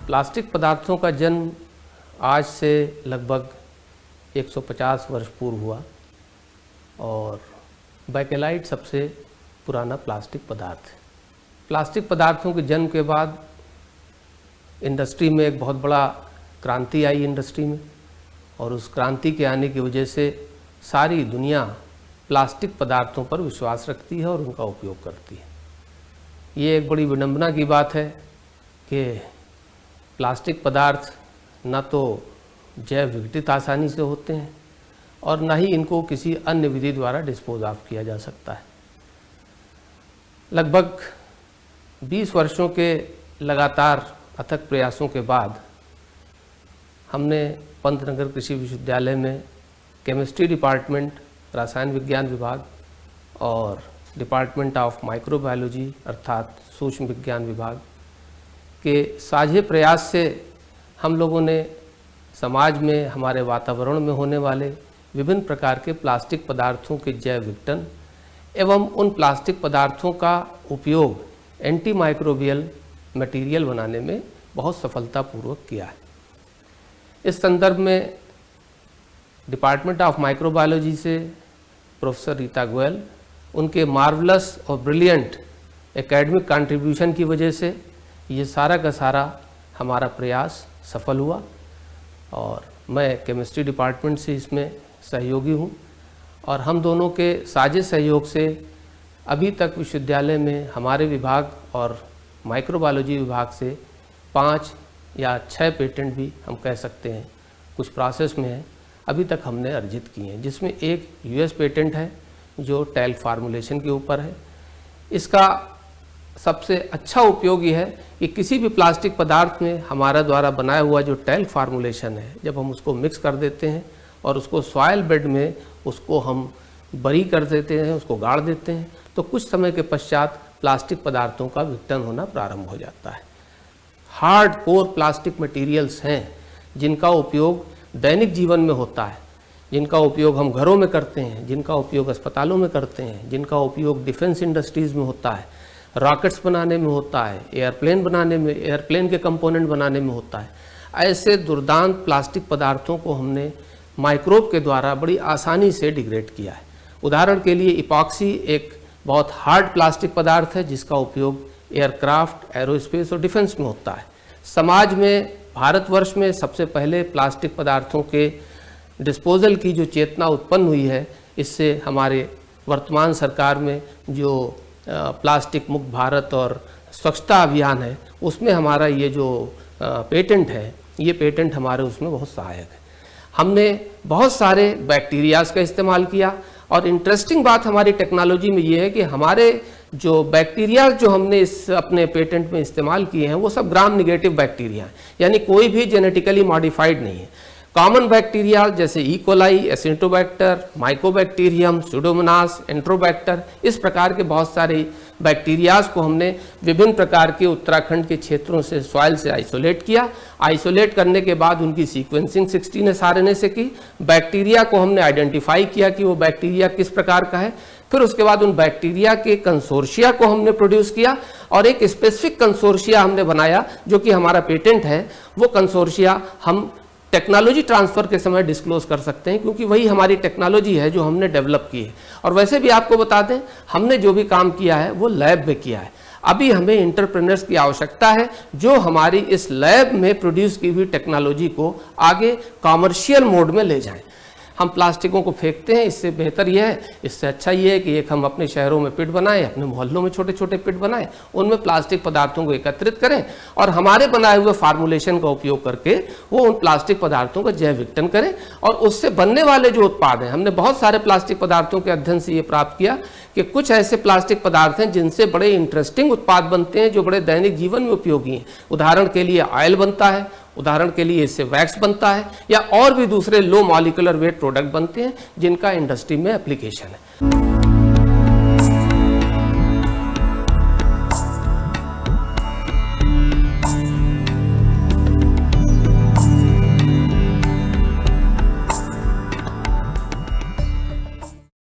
Plastic पदार्थों का जन्म आज से लगभग 150 वर्ष पूर्व हुआ और बैकेलाइट सबसे पुराना प्लास्टिक पदार्थ है। प्लास्टिक पदार्थों के जन्म के बाद इंडस्ट्री में एक बहुत बड़ा क्रांति आई इंडस्ट्री में, और उस क्रांति के आने की वजह से सारी दुनिया प्लास्टिक पदार्थों पर विश्वास रखती है और उनका उपयोग करती है। ये एक बड़ी विडंबना की बात है कि प्लास्टिक पदार्थ न तो जैव विघटित आसानी से होते हैं और न ही इनको किसी अन्य विधि द्वारा डिस्पोज ऑफ किया जा सकता है। लगभग 20 वर्षों के लगातार अथक प्रयासों के बाद हमने पंतनगर कृषि विश्वविद्यालय में केमिस्ट्री डिपार्टमेंट, रसायन विज्ञान विभाग और डिपार्टमेंट ऑफ माइक्रोबायोलॉजी अर्थात सूक्ष्म विज्ञान विभाग के साझे प्रयास से हम लोगों ने समाज में, हमारे वातावरण में होने वाले विभिन्न प्रकार के प्लास्टिक पदार्थों के जैव विघटन एवं उन प्लास्टिक पदार्थों का उपयोग एंटी माइक्रोबियल मटेरियल बनाने में बहुत सफलतापूर्वक किया है। इस संदर्भ में डिपार्टमेंट ऑफ माइक्रोबायोलॉजी से प्रोफेसर रीता गोयल, उनके मार्वलस और ब्रिलियंट एकेडमिक कंट्रीब्यूशन की वजह से ये सारा का सारा हमारा प्रयास सफल हुआ और मैं केमिस्ट्री डिपार्टमेंट से इसमें सहयोगी हूँ और हम दोनों के साझे सहयोग से अभी तक विश्वविद्यालय में हमारे विभाग और माइक्रोबायोलॉजी विभाग से 5 या 6 पेटेंट भी हम कह सकते हैं कुछ प्रोसेस में है, अभी तक हमने अर्जित किए हैं, जिसमें एक यूएस पेटेंट है जो टैल्क फार्मूलेशन के ऊपर है। इसका सबसे अच्छा उपयोग ये है कि किसी भी प्लास्टिक पदार्थ में हमारा द्वारा बनाया हुआ जो टैल्क फार्मूलेशन है, जब हम उसको मिक्स कर देते हैं और उसको सॉइल बेड में उसको हम बरी कर देते हैं, उसको गाड़ देते हैं, तो कुछ समय के पश्चात प्लास्टिक पदार्थों का विघटन होना प्रारंभ हो जाता है। हार्ड कोर प्लास्टिक मटेरियल्स हैं जिनका उपयोग दैनिक जीवन में होता है, जिनका उपयोग हम घरों में करते हैं, जिनका उपयोग अस्पतालों में करते हैं, जिनका उपयोग डिफेंस इंडस्ट्रीज़ में होता है, रॉकेट्स बनाने में होता है, एयरप्लेन बनाने में, एयरप्लेन के कंपोनेंट बनाने में होता है। ऐसे दुर्दांत प्लास्टिक पदार्थों को हमने माइक्रोब के द्वारा बड़ी आसानी से डिग्रेड किया है। उदाहरण के लिए इपॉक्सी एक बहुत हार्ड प्लास्टिक पदार्थ है जिसका उपयोग एयरक्राफ्ट, एरोस्पेस और डिफेंस में होता है। समाज में, भारतवर्ष में सबसे पहले प्लास्टिक पदार्थों के डिस्पोजल की जो चेतना उत्पन्न हुई है, इससे हमारे वर्तमान सरकार में जो प्लास्टिक मुक्त भारत और स्वच्छता अभियान है, उसमें हमारा ये जो पेटेंट है, ये पेटेंट हमारे उसमें बहुत सहायक है। हमने बहुत सारे बैक्टीरियाज का इस्तेमाल किया और इंटरेस्टिंग बात हमारी टेक्नोलॉजी में ये है कि हमारे जो बैक्टीरिया जो हमने इस अपने पेटेंट में इस्तेमाल किए हैं वो सब ग्राम निगेटिव बैक्टीरिया हैं, यानी कोई भी जेनेटिकली मॉडिफाइड नहीं है। कॉमन बैक्टीरिया जैसे ई कोलाई, एसिडोबैक्टर, माइकोबैक्टीरियम, सुडोमोनास, एंट्रोबैक्टर, इस प्रकार के बहुत सारे बैक्टीरियाज को हमने विभिन्न प्रकार के उत्तराखंड के क्षेत्रों से सॉइल से आइसोलेट किया। आइसोलेट करने के बाद उनकी सीक्वेंसिंग 16S RNA से की। बैक्टीरिया को हमने आइडेंटिफाई किया कि वो बैक्टीरिया किस प्रकार का है। फिर उसके बाद उन बैक्टीरिया के कंसोर्शिया को हमने प्रोड्यूस किया और एक स्पेसिफिक कंसोर्शिया हमने बनाया जो कि हमारा पेटेंट है। वो कंसोर्शिया हम टेक्नोलॉजी ट्रांसफ़र के समय डिस्क्लोज कर सकते हैं क्योंकि वही हमारी टेक्नोलॉजी है जो हमने डेवलप की है। और वैसे भी आपको बता दें, हमने जो भी काम किया है वो लैब में किया है। अभी हमें एंटरप्रेन्योर्स की आवश्यकता है जो हमारी इस लैब में प्रोड्यूस की हुई टेक्नोलॉजी को आगे कॉमर्शियल मोड में ले जाएं। हम प्लास्टिकों को फेंकते हैं, इससे बेहतर यह है, इससे अच्छा ये है कि एक हम अपने शहरों में पिट बनाएं, अपने मोहल्लों में छोटे छोटे पिट बनाएं, उनमें प्लास्टिक पदार्थों को एकत्रित करें और हमारे बनाए हुए फार्मूलेशन का उपयोग करके वो उन प्लास्टिक पदार्थों का जैव विघटन करें। और उससे बनने वाले जो उत्पाद हैं, हमने बहुत सारे प्लास्टिक पदार्थों के अध्ययन से ये प्राप्त किया कि कुछ ऐसे प्लास्टिक पदार्थ हैं जिनसे बड़े इंटरेस्टिंग उत्पाद बनते हैं जो बड़े दैनिक जीवन में उपयोगी हैं। उदाहरण के लिए ऑयल बनता है, उदाहरण के लिए इससे वैक्स बनता है या और भी दूसरे लो मॉलिक्यूलर वेट प्रोडक्ट बनते हैं जिनका इंडस्ट्री में एप्लीकेशन है।